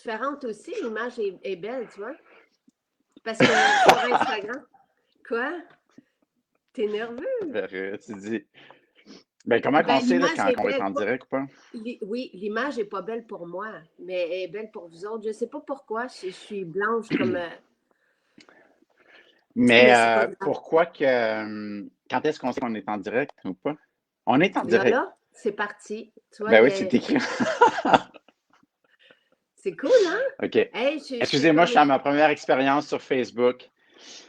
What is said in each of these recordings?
différente aussi. L'image est belle, tu vois. Parce que sur Instagram, quoi? T'es nerveux? Tu dis. Ben, comment qu'on sait là, L'image quand est on va être belle. en direct ou pas? Oui, l'image n'est pas belle pour moi, mais elle est belle pour vous autres. Je ne sais pas pourquoi. Je suis blanche comme. Mais Mais c'est pas grave. pourquoi que. Quand est-ce qu'on sait qu'on est en direct ou pas? On est en direct. Là, c'est parti. Tu vois, Ben oui, c'est écrit. c'est cool, hein? OK. Hey, Excusez-moi, je suis à ma première expérience sur Facebook.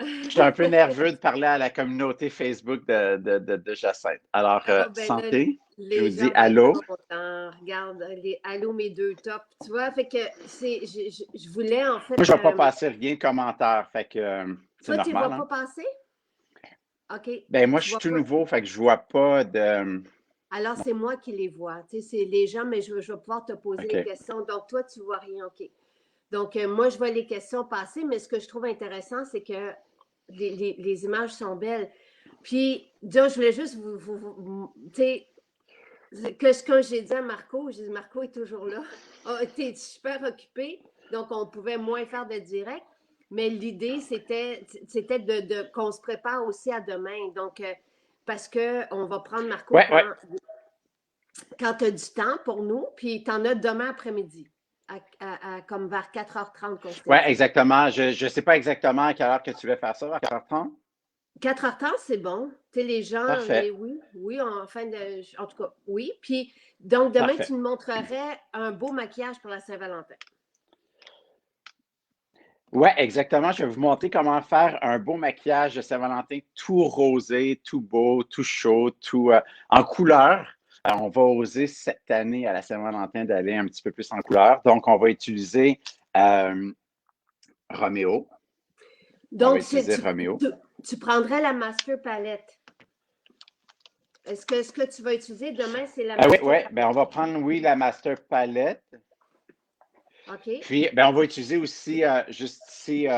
Je suis un peu nerveux de parler à la communauté Facebook de Jacinthe. Alors, Ah, ben là, santé. Je vous les dis gens vont être allô. contents. Regarde, allô, mes deux tops. Tu vois, fait que je voulais en fait. Moi, je ne vais pas passer rien de commentaire. Fait que c'est Toi, tu ne normal, vois hein? pas passer? OK. Ben, moi, je Tu suis vois tout pas. nouveau, fait que je vois pas de. Alors, c'est moi qui les vois. Tu sais, c'est les gens, mais je vais pouvoir te poser les OK. questions. Donc, toi, tu ne vois rien. OK. Donc, moi, je vois les questions passer, mais ce que je trouve intéressant, c'est que les images sont belles. Puis, je voulais juste tu sais, que ce que j'ai dit à Marco, j'ai dit, Marco est toujours là. Oh, tu es super occupé, donc on pouvait moins faire de direct. Mais l'idée, c'était qu'on se prépare aussi à demain. Donc, parce qu'on va prendre Marco Ouais, ouais. quand tu as du temps pour nous, puis tu en as demain après-midi, comme vers 4h30 qu'on s'était Ouais, dit. exactement. Je ne sais pas exactement à quelle heure que tu veux faire ça, à 4h30. 4h30, c'est bon. Tu sais, les gens, Parfait. oui, en tout cas, oui. Puis, donc, demain, Parfait. tu nous montrerais un beau maquillage pour la Saint-Valentin. Ouais, exactement. Je vais vous montrer comment faire un beau maquillage de Saint-Valentin, tout rosé, tout beau, tout chaud, tout en couleur. On va oser cette année à la Saint-Valentin d'aller un petit peu plus en couleur. Donc, on va utiliser Roméo. On va Donc, utiliser Roméo. tu prendrais la Master Palette. Ce que tu vas utiliser demain, c'est la Oui, Master oui. Palette? Ben, on va prendre, oui, la Master Palette. OK? Puis, ben, on va utiliser aussi, juste ici,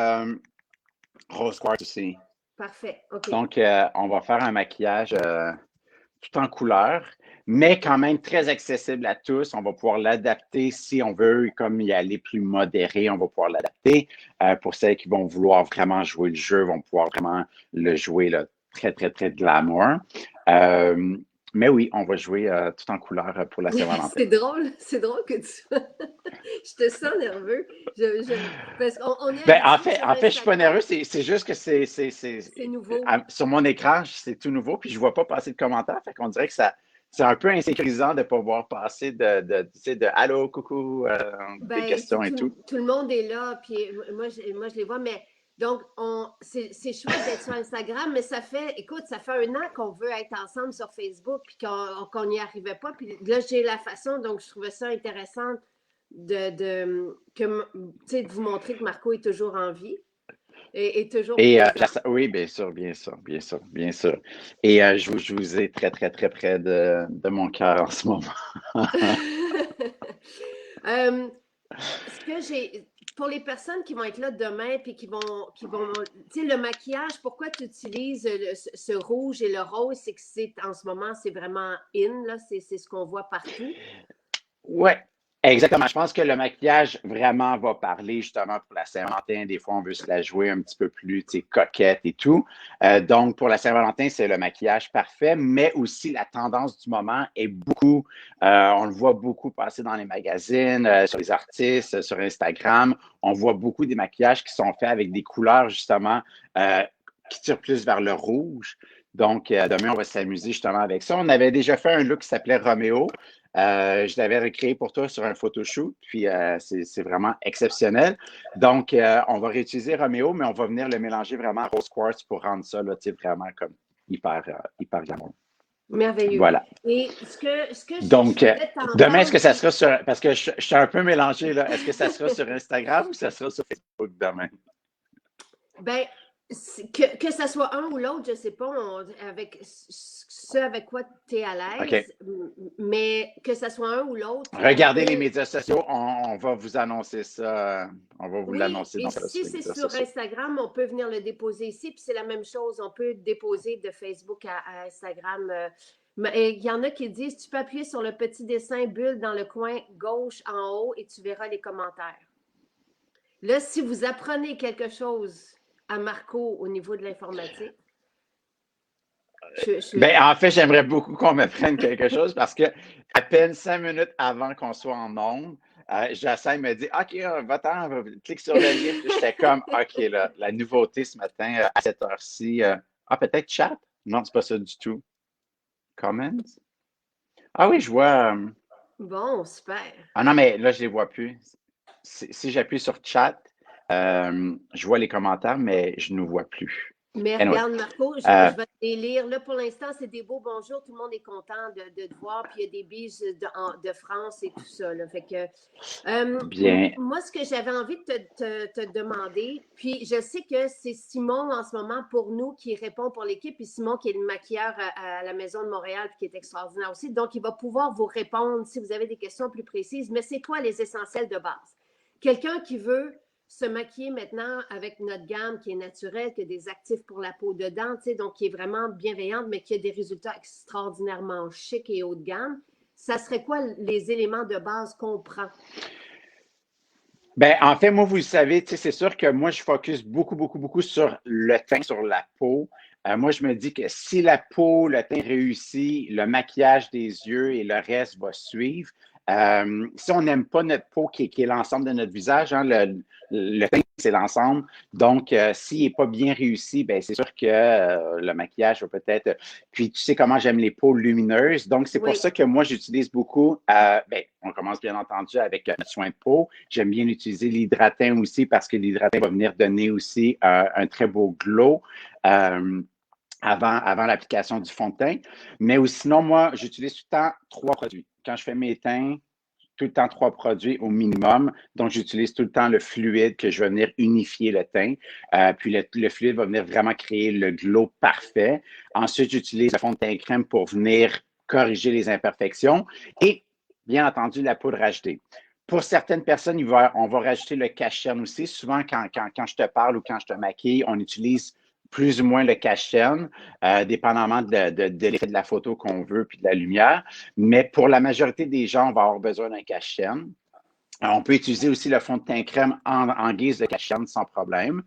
Rose Quartz aussi. Parfait. OK. Donc, on va faire un maquillage tout en couleur, mais quand même très accessible à tous. On va pouvoir l'adapter si on veut, comme y aller plus modéré, on va pouvoir l'adapter. Pour celles qui vont vouloir vraiment jouer le jeu, vont pouvoir vraiment le jouer là, très, très, très glamour. Mais oui, on va jouer tout en couleur pour la Saint-Valentin. C'est drôle que tu. Je te sens nerveux. Parce qu'on est Ben, habitué sur je suis pas Instagram. nerveux, c'est juste que C'est nouveau. sur mon écran, c'est tout nouveau, puis je vois pas passer de commentaires. Fait qu'on dirait que c'est un peu insécurisant de ne pas voir passer tu sais, de allô, coucou, des Ben, questions et tout. tout le monde est là, puis moi, je les vois, mais donc, c'est chouette d'être sur Instagram, mais écoute, ça fait 1 an qu'on veut être ensemble sur Facebook, puis qu'on n'y arrivait pas, puis là, j'ai la façon, donc je trouvais ça intéressant de vous montrer que Marco est toujours en vie et est toujours Et présent. oui, bien sûr, bien sûr, bien sûr, bien sûr. Et je vous ai très, très, très près de mon cœur en ce moment. Euh, ce que j'ai pour les personnes qui vont être là demain puis tu sais le maquillage, pourquoi tu utilises ce rouge et le rose, c'est que en ce moment c'est vraiment in là, c'est ce qu'on voit partout. Ouais, exactement. Je pense que le maquillage vraiment va parler justement pour la Saint-Valentin. Des fois, on veut se la jouer un petit peu plus, tu sais, coquette et tout. Donc, pour la Saint-Valentin, c'est le maquillage parfait, mais aussi la tendance du moment est beaucoup, on le voit beaucoup passer dans les magazines, sur les artistes, sur Instagram. On voit beaucoup des maquillages qui sont faits avec des couleurs justement qui tirent plus vers le rouge. Donc, demain, on va s'amuser justement avec ça. On avait déjà fait un look qui s'appelait Roméo. Je l'avais recréé pour toi sur un photoshoot, puis c'est vraiment exceptionnel. Donc, on va réutiliser Roméo, mais on va venir le mélanger vraiment à Rose Quartz pour rendre ça là, vraiment comme hyper glamour. Merveilleux. Voilà. Et je Donc, faisais demain, est-ce t'entendre, que ça sera sur. Parce que je suis un peu mélangé, là. Est-ce que ça sera sur Instagram ou ça sera sur Facebook demain? ben, que ça soit un ou l'autre, je ne sais pas, avec ce avec quoi tu es à OK. l'aise, mais que ça soit un ou l'autre, on Regardez les peut. médias sociaux. On va vous annoncer ça. On va vous Oui, l'annoncer et donc, si sur les c'est médias sur sociaux. Instagram, on peut venir le déposer ici, puis c'est la même chose, on peut déposer de Facebook à Instagram. Et il y en a qui disent, tu peux appuyer sur le petit dessin bulle dans le coin gauche en haut et tu verras les commentaires. Là, si vous apprenez quelque chose à Marco au niveau de l'informatique, Ben, en fait, j'aimerais beaucoup qu'on me prenne quelque chose parce que à peine 5 minutes avant qu'on soit en ondes, Jacinthe me dit OK, va-t'en, clique sur le lien. Puis j'étais comme OK, là, la nouveauté ce matin à cette heure-ci. Peut-être chat? Non, c'est pas ça du tout. Comments? Ah oui, je vois. Bon, super. Ah non, mais là, je les vois plus. Si j'appuie sur chat, je vois les commentaires, mais je ne vois plus. Mais Anyway, regarde, Marco, je euh, vais les lire. Là, pour l'instant, c'est des beaux bonjours. Tout le monde est content de te voir. Puis il y a des bises de France et tout ça. Là. Fait que, bien. moi, ce que j'avais envie de te demander, puis je sais que c'est Simon en ce moment pour nous qui répond pour l'équipe, puis Simon qui est le maquilleur à la Maison de Montréal, puis qui est extraordinaire aussi. Donc, il va pouvoir vous répondre si vous avez des questions plus précises. Mais c'est quoi les essentiels de base? Quelqu'un qui veut se maquiller maintenant avec notre gamme qui est naturelle, qui a des actifs pour la peau dedans, donc qui est vraiment bienveillante, mais qui a des résultats extraordinairement chics et haut de gamme. Ça serait quoi les éléments de base qu'on prend? Ben, en fait, moi, vous le savez, c'est sûr que moi, je focus beaucoup, beaucoup, beaucoup sur le teint, sur la peau. Moi, je me dis que si la peau, le teint réussit, le maquillage des yeux et le reste va suivre. Si on n'aime pas notre peau, qui est l'ensemble de notre visage, hein, le teint, c'est l'ensemble. Donc, s'il n'est pas bien réussi, ben, c'est sûr que le maquillage va peut-être. Puis, tu sais comment j'aime les peaux lumineuses. Donc, c'est pour Oui. ça que moi, j'utilise beaucoup. Ben, on commence bien entendu avec notre soin de peau. J'aime bien utiliser l'hydratin aussi parce que l'hydratin va venir donner aussi un très beau glow. Avant l'application du fond de teint. Mais sinon, moi, j'utilise tout le temps 3 produits. Quand je fais mes teints, tout le temps 3 produits au minimum. Donc, j'utilise tout le temps le fluide que je vais venir unifier le teint. Puis, le fluide va venir vraiment créer le glow parfait. Ensuite, j'utilise le fond de teint crème pour venir corriger les imperfections. Et, bien entendu, la poudre HD. Pour certaines personnes, on va rajouter le cache-chaîne aussi. Souvent, quand je te parle ou quand je te maquille, on utilise plus ou moins le cache-chaîne, dépendamment de l'effet de la photo qu'on veut puis de la lumière. Mais pour la majorité des gens, on va avoir besoin d'un cache-chaîne. On peut utiliser aussi le fond de teint crème en guise de cache-chaîne sans problème.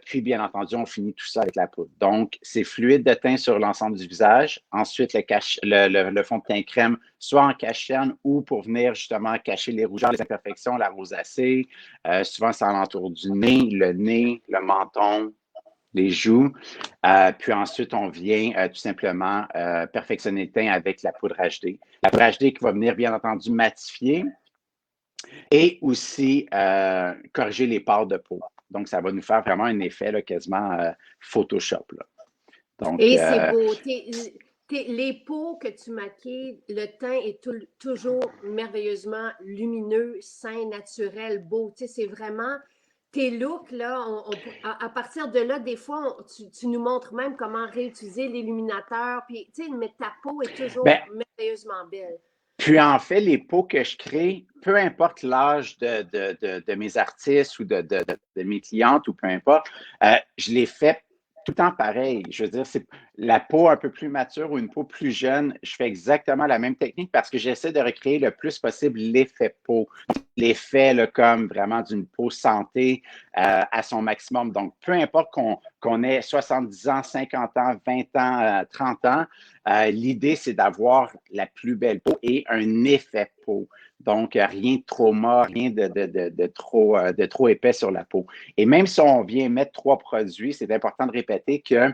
Puis, bien entendu, on finit tout ça avec la poudre. Donc, c'est fluide de teint sur l'ensemble du visage. Ensuite, le fond de teint crème, soit en cache-chaîne ou pour venir justement cacher les rougeurs, les imperfections, la rosacée. Souvent, c'est alentour du nez, le menton, les joues. Puis ensuite, on vient tout simplement perfectionner le teint avec la poudre HD. La poudre HD qui va venir, bien entendu, matifier et aussi corriger les pores de peau. Donc, ça va nous faire vraiment un effet là, quasiment Photoshop. Là. Donc, Et c'est beau. Les peaux que tu maquilles, le teint est toujours merveilleusement lumineux, sain, naturel, beau. C'est vraiment tes looks, là, à partir de là, des fois, tu nous montres même comment réutiliser l'illuminateur. Puis, mais ta peau est toujours ben, merveilleusement belle. puis en fait, les peaux que je crée, peu importe l'âge de mes artistes ou de mes clientes ou peu importe, je les fais tout le temps pareil. Je veux dire, c'est la peau un peu plus mature ou une peau plus jeune, je fais exactement la même technique parce que j'essaie de recréer le plus possible l'effet peau. L'effet là, comme vraiment d'une peau santé à son maximum. Donc, peu importe qu'on ait 70 ans, 50 ans, 20 ans, 30 ans, l'idée, c'est d'avoir la plus belle peau et un effet peau. Donc, rien de trop mort, rien de trop épais sur la peau. Et même si on vient mettre 3 produits, c'est important de répéter que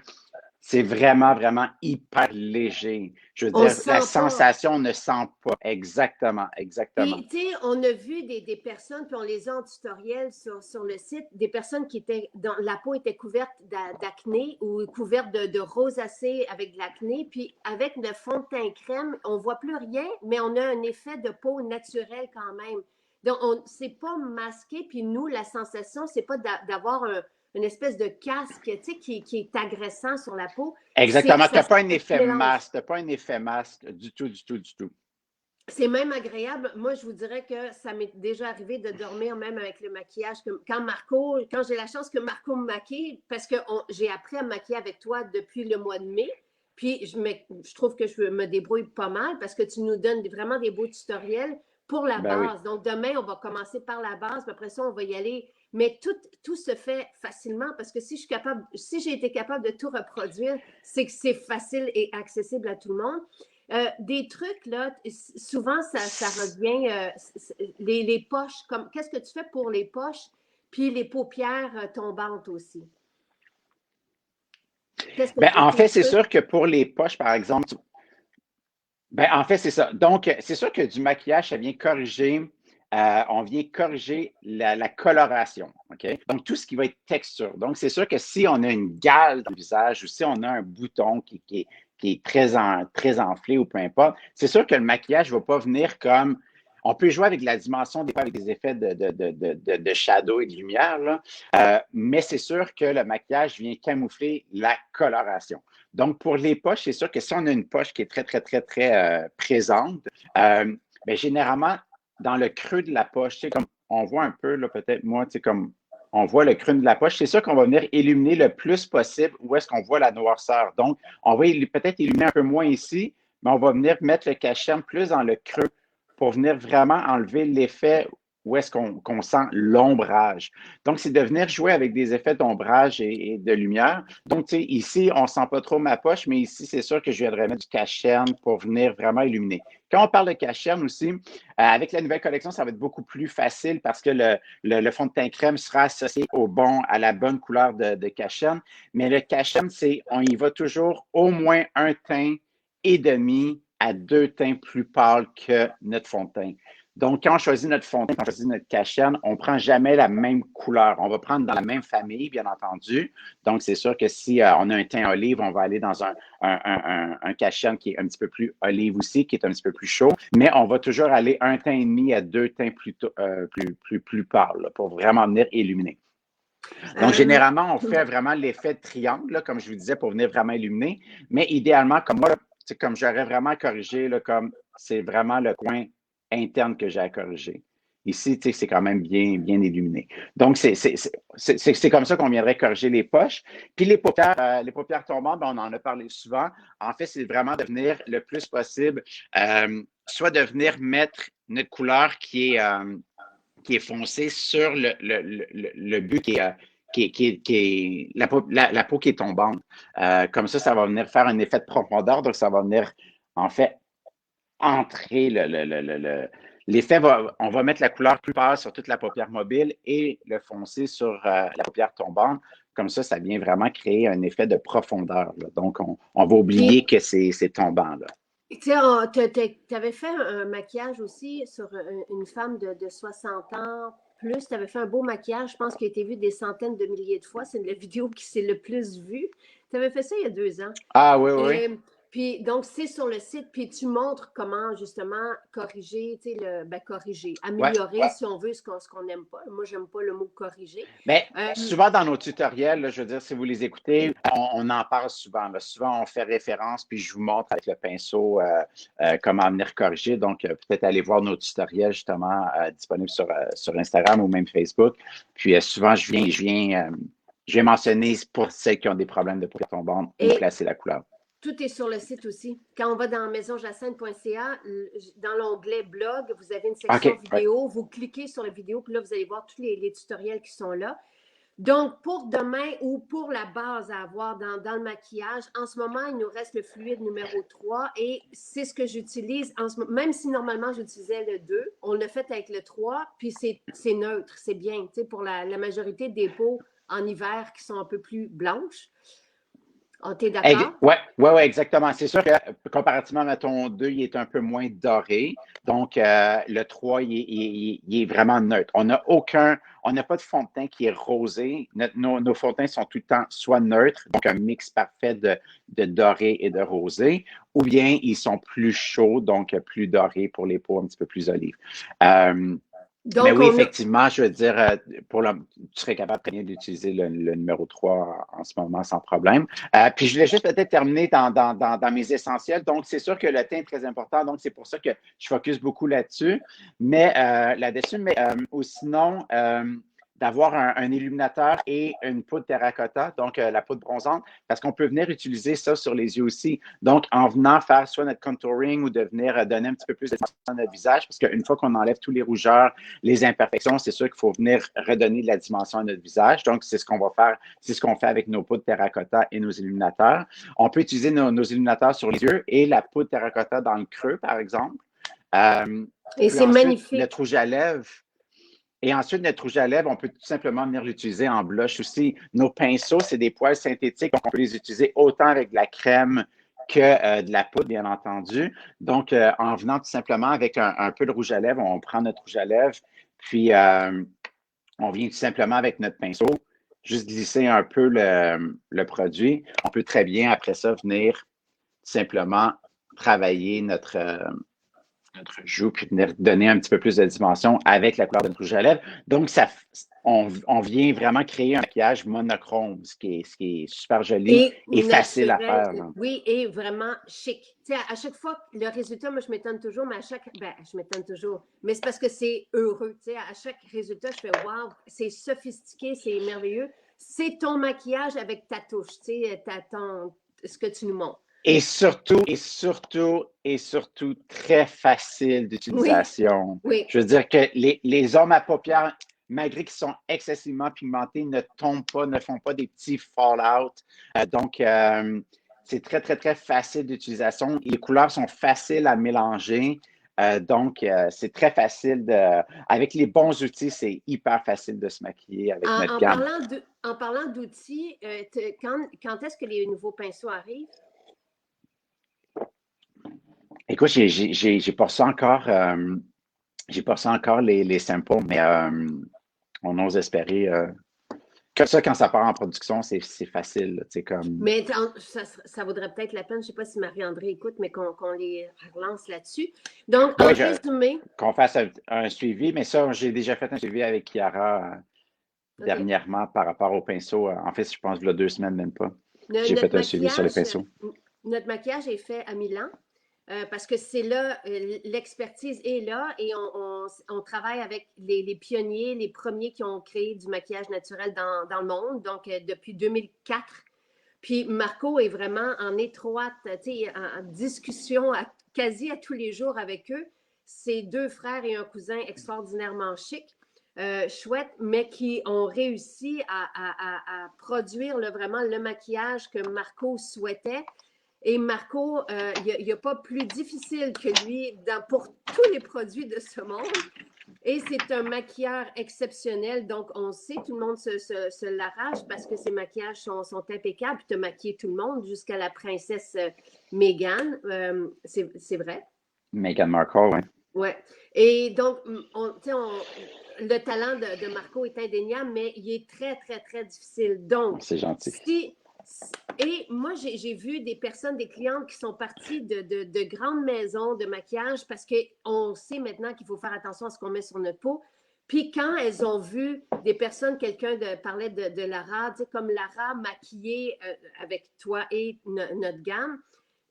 c'est vraiment, vraiment hyper léger. Je veux On ne dire, la sent pas. sensation ne sent pas. Exactement, exactement. Puis, tu sais, on a vu des personnes, puis on les a en tutoriel sur le site, des personnes dont la peau était couverte d'acné ou couverte de rosacée avec de l'acné. Puis, avec le fond de teint crème, on ne voit plus rien, mais on a un effet de peau naturel quand même. Donc, c'est pas masqué. Puis, nous, la sensation, c'est pas d'avoir une espèce de casque, tu sais, qui est agressant sur la peau. Exactement. Tu Ça n'as se pas un effet mélange. masque. Tu n'as pas un effet masque du tout, du tout, du tout. C'est même agréable. Moi, je vous dirais que ça m'est déjà arrivé de dormir même avec le maquillage. Quand j'ai la chance que Marco me maquille, parce que j'ai appris à me maquiller avec toi depuis le mois de mai, puis je trouve que je me débrouille pas mal parce que tu nous donnes vraiment des beaux tutoriels pour la Ben oui. base. Donc, demain, on va commencer par la base, puis après ça, on va y aller. Mais tout se fait facilement parce que si j'ai été capable de tout reproduire, c'est que c'est facile et accessible à tout le monde. Des trucs, là, souvent, ça revient, les poches, comme qu'est-ce que tu fais pour les poches, puis les paupières tombantes aussi? Qu'est-ce que Ben, tes en fait, c'est trucs? sûr que pour les poches, par exemple, ben, en fait, c'est ça. Donc, c'est sûr que du maquillage, ça vient corriger, on vient corriger la coloration. OK? Donc, tout ce qui va être texture. Donc, c'est sûr que si on a une gale dans le visage ou si on a un bouton qui est très enflé ou peu importe, c'est sûr que le maquillage ne va pas venir comme. On peut jouer avec la dimension des fois avec des effets de shadow et de lumière, là. Mais c'est sûr que le maquillage vient camoufler la coloration. Donc, pour les poches, c'est sûr que si on a une poche qui est très présente, ben, généralement, dans le creux de la poche, tu sais, comme on voit un peu, là, peut-être moi, tu sais, comme on voit le creux de la poche, c'est sûr qu'on va venir illuminer le plus possible où est-ce qu'on voit la noirceur. Donc, on va peut-être illuminer un peu moins ici, mais on va venir mettre le cachet plus dans le creux pour venir vraiment enlever l'effet où est-ce qu'on sent l'ombrage. Donc, c'est de venir jouer avec des effets d'ombrage et de lumière. Donc, tu sais, ici, on ne sent pas trop ma poche, mais ici, c'est sûr que je viendrais mettre du cacherne pour venir vraiment illuminer. Quand on parle de cacherne aussi, avec la nouvelle collection, ça va être beaucoup plus facile parce que le fond de teint crème sera associé à la bonne couleur de cacherne. Mais le cacherne, on y va toujours au moins un teint et demi à deux teints plus pâles que notre fond de teint. Donc, quand on choisit notre fond de teint, quand on choisit notre cacherne, on ne prend jamais la même couleur. On va prendre dans la même famille, bien entendu. Donc, c'est sûr que si on a un teint olive, on va aller dans un cacherne qui est un petit peu plus olive aussi, qui est un petit peu plus chaud. Mais on va toujours aller un teint et demi à deux teints plus pâles là, pour vraiment venir illuminer. Donc, généralement, on fait vraiment l'effet de triangle, là, comme je vous disais, pour venir vraiment illuminer. Mais idéalement, comme moi, c'est comme j'aurais vraiment corrigé, là, comme c'est vraiment le coin interne que j'ai à corriger. Ici, c'est quand même bien illuminé. Donc, c'est comme ça qu'on viendrait corriger les poches. Puis les paupières tombantes, ben, on en a parlé souvent. En fait, c'est vraiment de venir le plus possible, soit de venir mettre notre couleur qui est foncé sur le but qui est la peau qui est tombante. Comme ça va venir faire un effet de profondeur, donc ça va venir en fait entrer l'effet. On va mettre la couleur plus pâle sur toute la paupière mobile et le foncé sur la paupière tombante. Comme ça vient vraiment créer un effet de profondeur. Là. Donc, on va oublier que c'est tombant. Là. Tu avais fait un maquillage aussi sur une femme de 60 ans plus. Tu avais fait un beau maquillage, je pense, qui a été vu des centaines de milliers de fois. C'est la vidéo qui s'est le plus vue. Tu avais fait ça il y a 2 ans. Ah oui, oui. Et puis, donc, c'est sur le site, puis tu montres comment, justement, corriger, corriger, Ouais. améliorer, si on veut, ce qu'on n'aime pas. Moi, j'aime pas le mot corriger. Mais souvent dans nos tutoriels, là, je veux dire, si vous les écoutez, on en parle souvent. Là. Souvent, on fait référence, puis je vous montre avec le pinceau comment venir corriger. Donc, peut-être aller voir nos tutoriels justement disponibles sur Instagram ou même Facebook. Puis souvent, je viens mentionner pour celles qui ont des problèmes de paupières tombantes où placer la couleur. Tout est sur le site aussi. Quand on va dans maisonjacinthe.ca, dans l'onglet blog, vous avez une section vidéo. Vous cliquez sur la vidéo, puis là, vous allez voir tous les tutoriels qui sont là. Donc, pour demain ou pour la base à avoir dans le maquillage, en ce moment, il nous reste le fluide numéro 3 et c'est ce que j'utilise en ce moment. Même si normalement, j'utilisais le 2, on l'a fait avec le 3, puis c'est neutre, c'est bien. Tu sais, pour la majorité des peaux en hiver qui sont un peu plus blanches. Oh, t'es d'accord? Oui, exactement. C'est sûr que comparativement à ton 2, il est un peu moins doré. Donc, le 3, il est vraiment neutre. On n'a pas de fond de teint qui est rosé. Nos fonds de teint sont tout le temps soit neutres, donc un mix parfait de doré et de rosé, ou bien ils sont plus chauds, donc plus dorés pour les peaux un petit peu plus olives. Donc, mais oui, effectivement, je veux dire, tu serais capable très bien d'utiliser le numéro 3 en ce moment sans problème. Puis, je voulais juste peut-être terminer dans mes essentiels. Donc, c'est sûr que le teint est très important. Donc, c'est pour ça que je focus beaucoup là-dessus. Mais ou sinon, d'avoir un illuminateur et une poudre terracotta, donc la poudre bronzante, parce qu'on peut venir utiliser ça sur les yeux aussi. Donc, en venant faire soit notre contouring ou de venir donner un petit peu plus de dimension à notre visage, parce qu'une fois qu'on enlève tous les rougeurs, les imperfections, c'est sûr qu'il faut venir redonner de la dimension à notre visage. Donc, c'est ce qu'on va faire, c'est ce qu'on fait avec nos poudres terracotta et nos illuminateurs. On peut utiliser nos illuminateurs sur les yeux et la poudre terracotta dans le creux, par exemple. Et c'est magnifique. Notre rouge à lèvres. Et ensuite, notre rouge à lèvres, on peut tout simplement venir l'utiliser en blush aussi. Nos pinceaux, c'est des poils synthétiques, donc on peut les utiliser autant avec de la crème que de la poudre, bien entendu. Donc, en venant tout simplement avec un peu de rouge à lèvres, on prend notre rouge à lèvres, puis on vient tout simplement avec notre pinceau, juste glisser un peu le produit. On peut très bien, après ça, venir tout simplement travailler notre joue, puis venir donner un petit peu plus de dimension avec la couleur de notre rouge à lèvres. Donc, on vient vraiment créer un maquillage monochrome, ce qui est super joli et facile à faire. Là. Oui, et vraiment chic. Tu sais, à chaque fois, le résultat, moi, je m'étonne toujours, mais je m'étonne toujours. Mais c'est parce que c'est heureux. Tu sais, à chaque résultat, je fais « wow, c'est sophistiqué, c'est merveilleux ». C'est ton maquillage avec ta touche, tu sais, ce que tu nous montres. Et surtout, très facile d'utilisation. Oui. Je veux dire que les hommes à paupières, malgré qu'ils sont excessivement pigmentés, ne tombent pas, ne font pas des petits fallout. Donc, c'est très, très, très facile d'utilisation. Les couleurs sont faciles à mélanger. Donc, c'est très facile avec les bons outils, c'est hyper facile de se maquiller avec notre gamme. En parlant d'outils, quand est-ce que les nouveaux pinceaux arrivent? Écoute, j'ai pas ça encore. J'ai pas ça encore les samples, mais on ose espérer que ça, quand ça part en production, c'est facile. Comme... Mais ça vaudrait peut-être la peine, je ne sais pas si Marie-André écoute, mais qu'on les relance là-dessus. Donc, en résumé. Qu'on fasse un suivi, mais ça, j'ai déjà fait un suivi avec Chiara dernièrement par rapport aux pinceaux. En fait, je pense qu'il y a 2 semaines, même pas. J'ai fait un suivi sur les pinceaux. Notre maquillage est fait à Milan. Parce que c'est là, l'expertise est là et on travaille avec les pionniers, les premiers qui ont créé du maquillage naturel dans le monde, donc depuis 2004. Puis Marco est vraiment en étroite, en discussion quasi à tous les jours avec eux. C'est 2 frères et un cousin extraordinairement chics, chouettes, mais qui ont réussi à produire vraiment le maquillage que Marco souhaitait. Et Marco, il n'y a pas plus difficile que lui pour tous les produits de ce monde. Et c'est un maquilleur exceptionnel. Donc, on sait, tout le monde se l'arrache parce que ses maquillages sont impeccables. Tu as maquillé tout le monde jusqu'à la princesse Meghan. C'est vrai? Meghan Markle, oui. Oui. Et donc, le talent de Marco est indéniable, mais il est très, très, très difficile. Donc, c'est gentil. Et moi, j'ai vu des personnes, des clientes qui sont parties de grandes maisons de maquillage parce qu'on sait maintenant qu'il faut faire attention à ce qu'on met sur notre peau. Puis quand elles ont vu des personnes, quelqu'un parlait de Lara, comme Lara maquillée avec toi et notre gamme,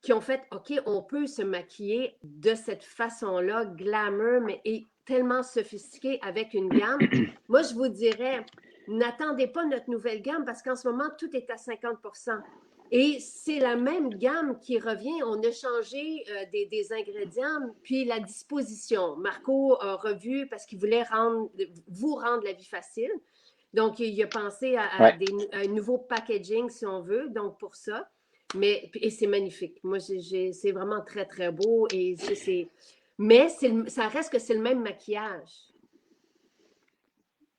qui ont fait, OK, on peut se maquiller de cette façon-là, glamour, mais tellement sophistiqué avec une gamme. Moi, je vous dirais, n'attendez pas notre nouvelle gamme parce qu'en ce moment, tout est à 50%. Et c'est la même gamme qui revient. On a changé des ingrédients, puis la disposition. Marco a revu parce qu'il voulait vous rendre la vie facile. Donc, il a pensé à un nouveau packaging, si on veut, donc pour ça. Et c'est magnifique. Moi, c'est vraiment très, très beau. Mais ça reste que c'est le même maquillage.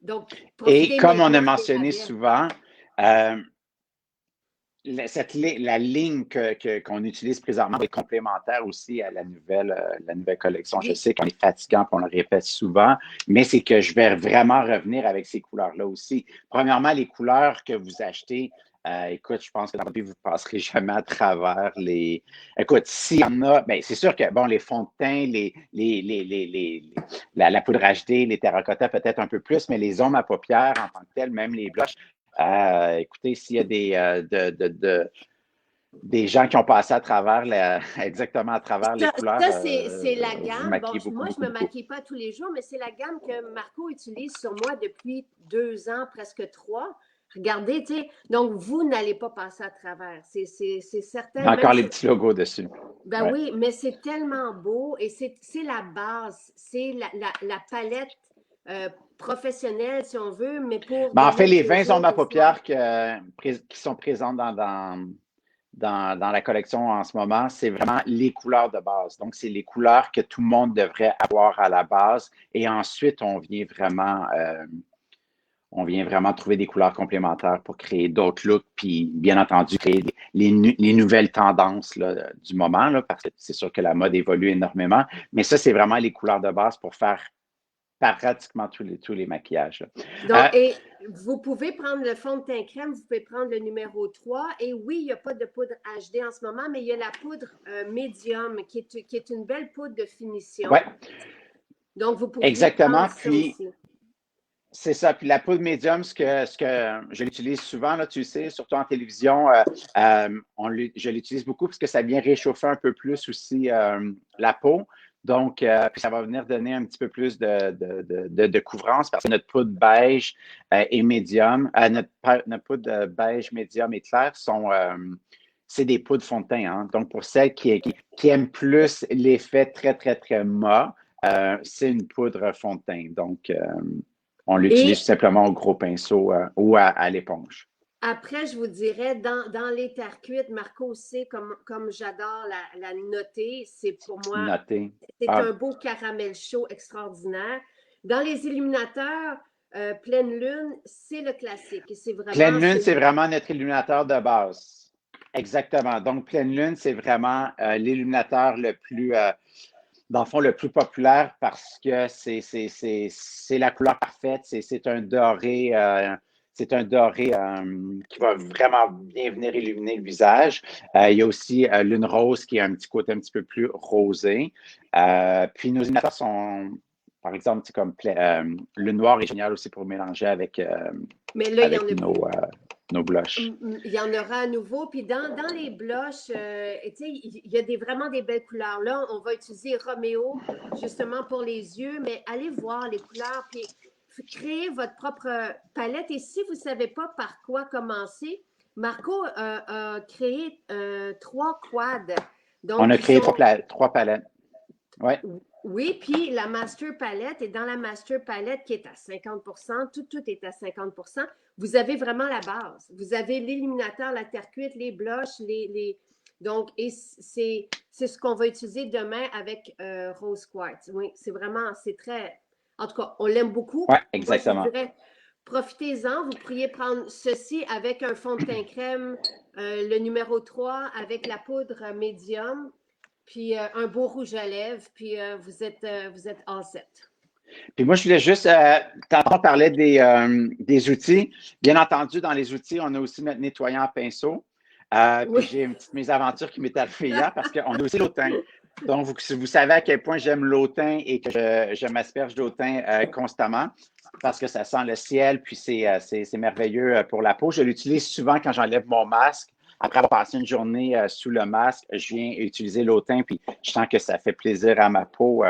Donc, et comme on a mentionné souvent, la ligne qu'on utilise présentement est complémentaire aussi à la nouvelle collection. Je sais qu'on est fatigant, on le répète souvent, mais c'est que je vais vraiment revenir avec ces couleurs-là aussi. Premièrement, les couleurs que vous achetez, écoute, je pense que dans votre vie, vous ne passerez jamais à travers les... Écoute, s'il y en a, bien, c'est sûr que, bon, les fonds de teint, la poudre HD, les terracottas, peut-être un peu plus, mais les ombres à paupières en tant que telles, même les blushs, écoutez, s'il y a des gens qui ont passé à travers exactement à travers les Ça, couleurs, ça, c'est la vous gamme. Bon, maquillez beaucoup, moi, je beaucoup, ne me beaucoup. maquille pas tous les jours, mais c'est la gamme que Marco utilise sur moi depuis 2 ans, presque 3. Regardez, tu sais, donc vous n'allez pas passer à travers. C'est Il y certain, a même encore les si, petits logos dessus. ben Ouais. oui, mais c'est tellement beau et c'est la base, c'est la palette euh, professionnelle, si on veut, mais pour Ben, de en fait, les mettre le 20 zones jour à et le soir. paupières qui sont présentes dans la collection en ce moment, c'est vraiment les couleurs de base. Donc, c'est les couleurs que tout le monde devrait avoir à la base. Et ensuite, on vient vraiment trouver des couleurs complémentaires pour créer d'autres looks, puis bien entendu, créer les nouvelles tendances là, du moment, là, parce que c'est sûr que la mode évolue énormément. Mais ça, c'est vraiment les couleurs de base pour faire pratiquement tous les maquillages. Donc, et vous pouvez prendre le fond de teint crème, vous pouvez prendre le numéro 3. Et oui, il n'y a pas de poudre HD en ce moment, mais il y a la poudre médium qui est une belle poudre de Ouais, finition. Donc, vous pourriez exactement. prendre ça Puis, aussi. c'est ça. Puis la poudre médium, ce que je l'utilise souvent, là, tu sais, surtout en télévision, je l'utilise beaucoup parce que ça vient réchauffer un peu plus aussi la peau. Donc, puis ça va venir donner un petit peu plus de couvrance parce que notre poudre beige et médium, notre poudre beige, médium et clair c'est des poudres fond de teint. Hein. Donc, pour celles qui aiment plus l'effet très, très, très mat, c'est une poudre fond de teint. Donc, on l'utilise tout Et simplement au gros pinceau ou à l'éponge. après, je vous dirais, dans les terres cuites, Marco sait comme j'adore la noter. C'est pour moi, Noté. c'est Ah, un beau caramel chaud extraordinaire. Dans les illuminateurs, pleine lune, c'est le classique. C'est pleine vraiment lune, c'est celui. vraiment notre illuminateur de base. Exactement. Donc, pleine lune, c'est vraiment l'illuminateur dans le fond, le plus populaire parce que c'est la couleur parfaite. C'est un doré qui va vraiment bien venir illuminer le visage. Il y a aussi lune rose qui a un petit côté un petit peu plus rosé. Puis nos illuminateurs sont, par exemple, c'est comme le noir est génial aussi pour mélanger Mais là, il n'y en avec a plus. nos blushs. Il y en aura à nouveau. Puis dans les blushs, il y a vraiment des belles couleurs. Là, on va utiliser Roméo justement pour les yeux, mais allez voir les couleurs, puis créez votre propre palette. Et si vous ne savez pas par quoi commencer, Marco a créé 3 quads. On Donc, a qui créé sont trois palettes. Ouais. oui, puis la master palette, et dans la master palette qui est à 50 tout est à 50 vous avez vraiment la base. Vous avez l'illuminateur, la terre cuite, les blushs, donc, et c'est ce qu'on va utiliser demain avec Rose Quartz. Oui, c'est vraiment, c'est très, en tout cas, on l'aime beaucoup. Ouais, Moi, je vous exactement. dirais, profitez-en. Vous pourriez prendre ceci avec un fond de teint crème, le numéro 3 avec la poudre médium puis un beau rouge à lèvres, puis vous êtes all set. Puis moi, je voulais juste, tantôt on parlait des outils. Bien entendu, dans les outils, on a aussi notre nettoyant à pinceau. Puis Oui. j'ai une petite mésaventure qui m'est arrivée hier parce qu'on a aussi l'autin. Donc, vous savez à quel point j'aime l'autin et que je m'asperge d'autin constamment parce que ça sent le ciel, puis c'est merveilleux pour la peau. Je l'utilise souvent quand j'enlève mon masque. Après avoir passé une journée sous le masque, je viens utiliser l'autin, puis je sens que ça fait plaisir à ma peau.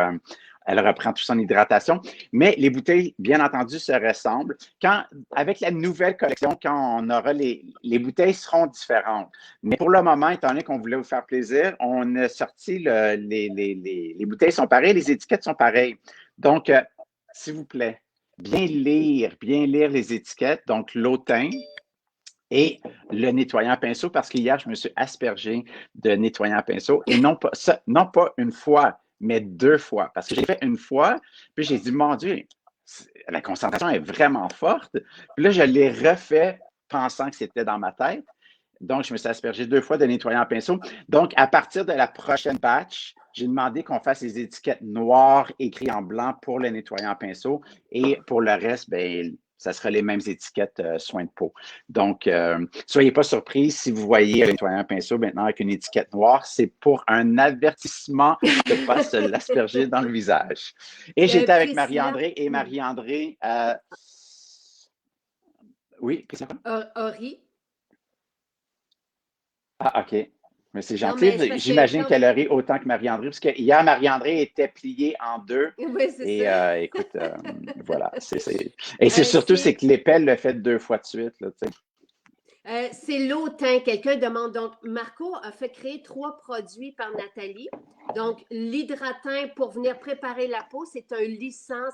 Elle reprend toute son hydratation. Mais les bouteilles, bien entendu, se ressemblent. Avec la nouvelle collection, quand on aura les bouteilles seront différentes. Mais pour le moment, étant donné qu'on voulait vous faire plaisir, on a sorti les bouteilles sont pareilles, les étiquettes sont pareilles. Donc, s'il vous plaît, bien lire les étiquettes. Donc, l'autin, et le nettoyant à pinceau, parce qu'hier, je me suis aspergé de nettoyant à pinceau et non pas une fois, mais 2 fois. Parce que j'ai fait une fois, puis j'ai dit, mon Dieu, la concentration est vraiment forte. Puis là, je l'ai refait pensant que c'était dans ma tête. Donc, je me suis aspergé 2 fois de nettoyant à pinceau. Donc, à partir de la prochaine batch, j'ai demandé qu'on fasse les étiquettes noires écrites en blanc pour le nettoyant à pinceau. Et pour le reste, ben, ça sera les mêmes étiquettes soins de peau. Donc, soyez pas surpris si vous voyez le nettoyant à pinceau maintenant avec une étiquette noire. C'est pour un avertissement de ne pas se l'asperger dans le visage. Et j'étais avec Priscilla, Marie-André et Marie-André, oui, Priscilla? Ori, Ah, OK. Mais c'est Non, mais c'est gentil. parce que J'imagine quand qu'elle aurait autant que Marie-André, parce que hier, Marie-André était pliée en deux. oui, c'est Et ça. écoute, voilà. Et c'est surtout, c'est C'est que l'épelle le fait 2 fois de suite, là, tu sais. c'est l'autain. Quelqu'un demande. Donc, Marco a fait créer 3 produits par Nathalie. Donc, l'hydratin pour venir préparer la peau, c'est un lissant,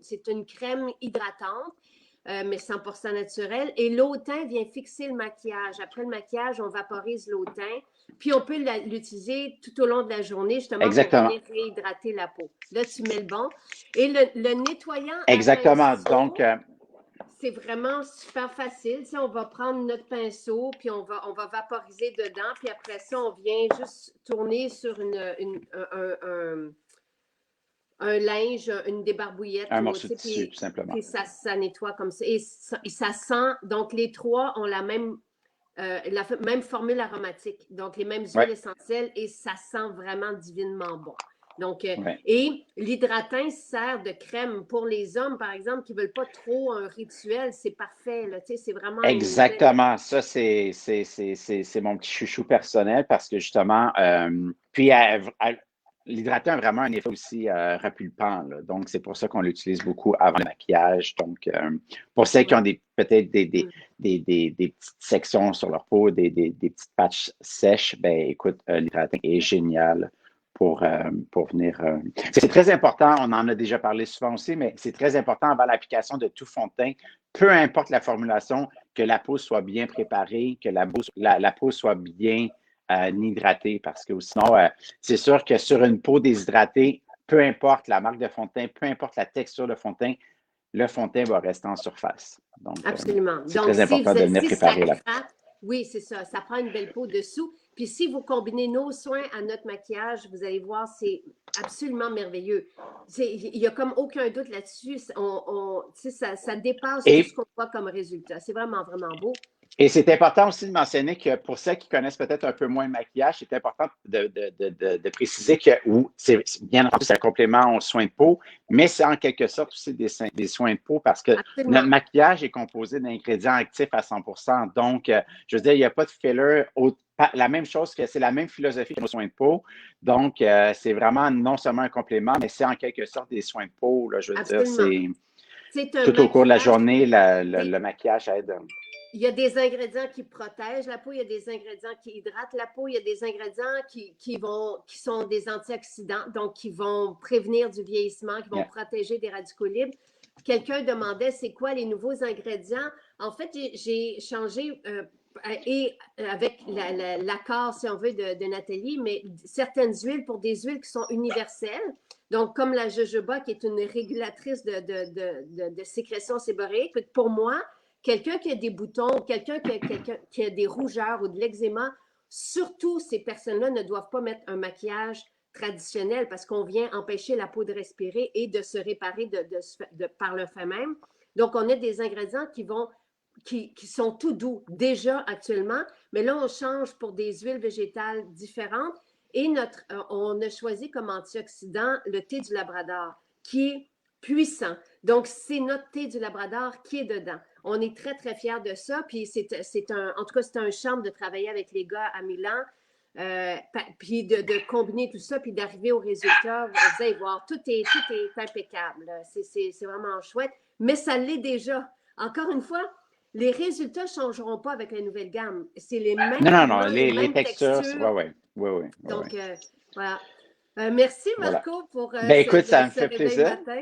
c'est une crème hydratante, mais 100% naturelle. Et l'autain vient fixer le maquillage. Après le maquillage, on vaporise l'autain. Puis, on peut l'utiliser tout au long de la journée, justement, pour Exactement. venir réhydrater la peau. Là, tu mets le bon. Et le nettoyant à Exactement. Donc, pinceau, c'est vraiment super facile. Tu sais, on va prendre notre pinceau, puis on va vaporiser dedans, puis après ça, on vient juste tourner sur un linge, une débarbouillette, un ou, morceau tu de sais, tissu, puis, tout simplement. puis ça nettoie comme ça. Et ça sent, donc les trois ont la même formule aromatique, donc les mêmes Oui, huiles essentielles, et ça sent vraiment divinement bon. Donc, oui. et l'hydratin sert de crème pour les hommes, par exemple, qui ne veulent pas trop un rituel, c'est parfait, là, tu sais, c'est vraiment une belle. Exactement. Ça, c'est mon petit chouchou personnel parce que justement, puis l'hydratant a vraiment un effet aussi repulpant, là. Donc, c'est pour ça qu'on l'utilise beaucoup avant le maquillage. Donc, pour celles qui Ouais. ont peut-être Mm. des petites sections sur leur peau, des petites patches sèches, ben écoute, l'hydratant est génial pour venir. C'est très important, on en a déjà parlé souvent aussi, mais c'est très important avant l'application de tout fond de teint, peu importe la formulation, que la peau soit bien préparée, que la peau soit bien hydratée, parce que sinon, c'est sûr que sur une peau déshydratée, peu importe la marque de fond de teint, peu importe la texture de fond de teint, le fond de teint va rester en surface. Donc, Absolument. c'est Donc, très important de venir si ça préparer la peau. craque, oui, c'est ça, ça prend une belle peau dessous. Puis si vous combinez nos soins à notre maquillage, vous allez voir, c'est absolument merveilleux. Il n'y a comme aucun doute là-dessus. Ça dépasse tout ce Et qu'on voit comme résultat. C'est vraiment, vraiment beau. Et c'est important aussi de mentionner que pour ceux qui connaissent peut-être un peu moins le maquillage, c'est important de préciser que c'est bien entendu, c'est un complément aux soins de peau, mais c'est en quelque sorte aussi des soins de peau parce que notre Absolument. maquillage est composé d'ingrédients actifs à 100%. Donc, je veux dire, il n'y a pas de filler. La même chose que c'est la même philosophie que nos soins de peau. Donc, c'est vraiment non seulement un complément, mais c'est en quelque sorte des soins de peau, là. Je veux dire, Absolument. c'est C'est un tout au cours de la maquillage. journée, C'est le maquillage aide. Il y a des ingrédients qui protègent la peau, il y a des ingrédients qui hydratent la peau, il y a des ingrédients qui sont des antioxydants, donc qui vont prévenir du vieillissement, qui vont Yeah. protéger des radicaux libres. Quelqu'un demandait c'est quoi les nouveaux ingrédients. En fait, j'ai changé et avec l'accord, si on veut, de Nathalie, mais certaines huiles pour des huiles qui sont universelles. Donc, comme la jojoba, qui est une régulatrice de sécrétion séborréique, pour moi, quelqu'un qui a des boutons, qui a des rougeurs ou de l'eczéma, surtout ces personnes-là ne doivent pas mettre un maquillage traditionnel parce qu'on vient empêcher la peau de respirer et de se réparer par le fait même. Donc, on a des ingrédients qui sont tout doux déjà actuellement, mais là, on change pour des huiles végétales différentes et on a choisi comme antioxydant le thé du Labrador, qui est puissant. Donc, c'est notre thé du Labrador qui est dedans. On est très, très fiers de ça. Puis, en tout cas, c'est un charme de travailler avec les gars à Milan. Puis de combiner tout ça, puis d'arriver au résultat, vous allez voir, tout est impeccable. C'est vraiment chouette. Mais ça l'est déjà. Encore une fois, les résultats ne changeront pas avec la nouvelle gamme. C'est les mêmes Non, non, non, pigments, les les mêmes textures, textures. ouais, ouais. Donc, voilà. Merci, Voilà. Marco, pour Ben écoute, ça me ce fait réveil plaisir. matin.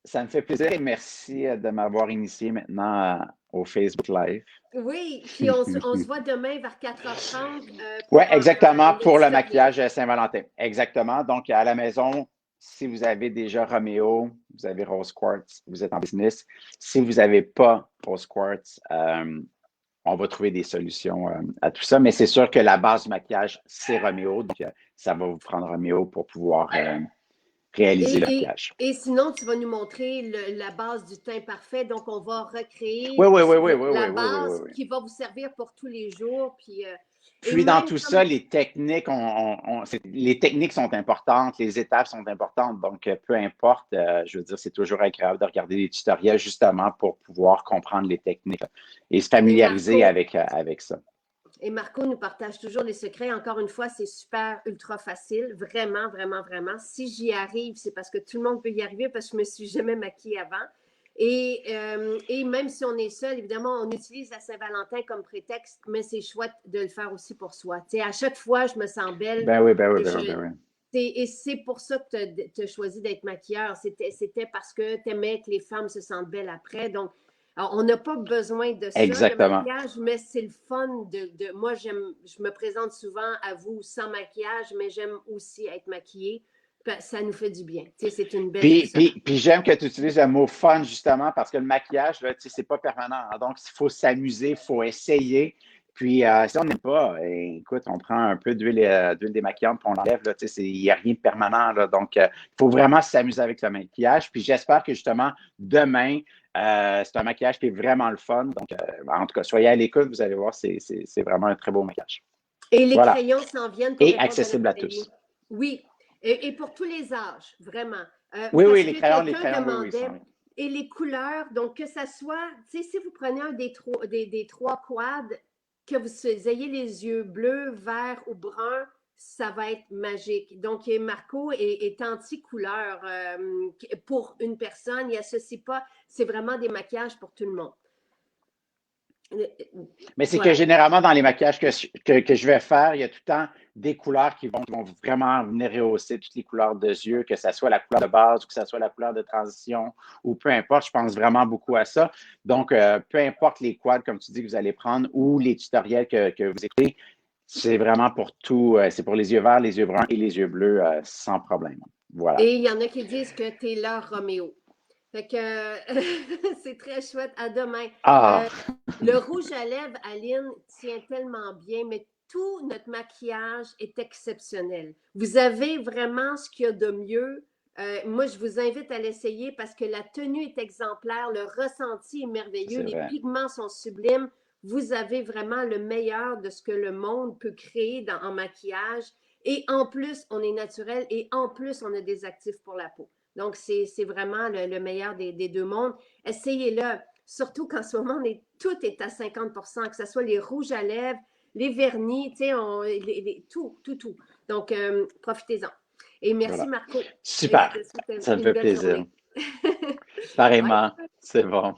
Ça me fait plaisir et merci de m'avoir initié maintenant au Facebook Live. Oui, puis on se voit demain vers 4h30 Oui, pour exactement, pour le l'éditorial. maquillage Saint-Valentin. Exactement. Donc, à la maison, si vous avez déjà Romeo, vous avez Rose Quartz, vous êtes en business. Si vous n'avez pas Rose Quartz, on va trouver des solutions à tout ça. Mais c'est sûr que la base du maquillage, c'est Romeo. Donc, ça va vous prendre Romeo pour pouvoir réaliser le Et, et, maquillage. et sinon, tu vas nous montrer la base du teint parfait. Donc, on va Oui, recréer oui, oui, oui, la oui, oui, oui, oui, base oui. qui va vous servir pour tous les jours. Et Puis dans même tout ça, comme les techniques, les techniques sont importantes, les étapes sont importantes. Donc, peu importe, je veux dire, c'est toujours agréable de regarder les tutoriels justement pour pouvoir comprendre les techniques et se et familiariser Marco, avec ça. Et Marco nous partage toujours les secrets. Encore une fois, c'est super, ultra facile. Vraiment, vraiment, vraiment. Si j'y arrive, c'est parce que tout le monde peut y arriver parce que je me suis jamais maquillée avant. Et même si on est seul, évidemment, on utilise la Saint-Valentin comme prétexte, mais c'est chouette de le faire aussi pour soi. Tu sais, à chaque fois, je me sens belle. Ben oui, ben oui, Et, ben oui, ben oui. et c'est pour ça que tu as choisi d'être maquilleur. C'était parce que tu aimais que les femmes se sentent belles après. Donc, alors, on n'a pas besoin de ça, le Exactement. maquillage, mais c'est le fun moi, je me présente souvent à vous sans maquillage, mais j'aime aussi être maquillée. Ça nous fait du bien. Tu sais, c'est une belle Puis, douceur. puis, puis j'aime que tu utilises le mot fun justement parce que le maquillage, là, tu sais, c'est pas permanent. Donc, il faut s'amuser, il faut essayer. Puis, si on n'aime pas, écoute, on prend un peu d'huile démaquillante puis on l'enlève. Là, tu sais, il n'y a rien de permanent. Là, donc, il faut vraiment s'amuser avec le maquillage. Puis, j'espère que justement, demain, c'est un maquillage qui est vraiment le fun. Donc, en tout cas, soyez à l'écoute, vous allez voir, c'est vraiment un très beau maquillage. Et les Voilà. crayons s'en viennent pour Et répondre à accessible à Nathalie. tous. Oui, et pour tous les âges, vraiment. Oui, oui, Parce que les quelqu'un crayons, oui, oui, demandait, sont. et les couleurs, donc que ça soit, tu sais, si vous prenez un des trois quads, que vous ayez les yeux bleus, verts ou bruns, ça va être magique. Donc, Marco est anti-couleur pour une personne. Il associe pas, c'est vraiment des maquillages pour tout le monde. Mais c'est que Voilà. généralement, dans les maquillages que je vais faire, il y a tout le temps des couleurs qui vont vraiment venir rehausser toutes les couleurs de yeux, que ce soit la couleur de base ou que ce soit la couleur de transition ou peu importe. Je pense vraiment beaucoup à ça. Donc, peu importe les quads, comme tu dis, que vous allez prendre ou les tutoriels que vous écoutez, c'est vraiment pour tout. C'est pour les yeux verts, les yeux bruns et les yeux bleus sans problème. Voilà. Et il y en a qui disent que tu es leur Roméo. Fait que c'est très chouette. À demain. Ah, Euh, le rouge à lèvres, Aline, tient tellement bien, mais tout notre maquillage est exceptionnel. Vous avez vraiment ce qu'il y a de mieux. Moi, je vous invite à l'essayer parce que la tenue est exemplaire, le ressenti est merveilleux, c'est les vrai. pigments sont sublimes. Vous avez vraiment le meilleur de ce que le monde peut créer en maquillage. Et en plus, on est naturel et en plus, on a des actifs pour la peau. Donc, c'est vraiment le meilleur des deux mondes. Essayez-le, surtout qu'en ce moment, tout est à 50%, que ce soit les rouges à lèvres, les vernis, tu sais, tout, tout, tout. Donc, profitez-en. Et merci, Voilà. Marco. Et je Super. te souhaite Ça me une fait belle plaisir. journée. Bye. Pareillement. C'est bon.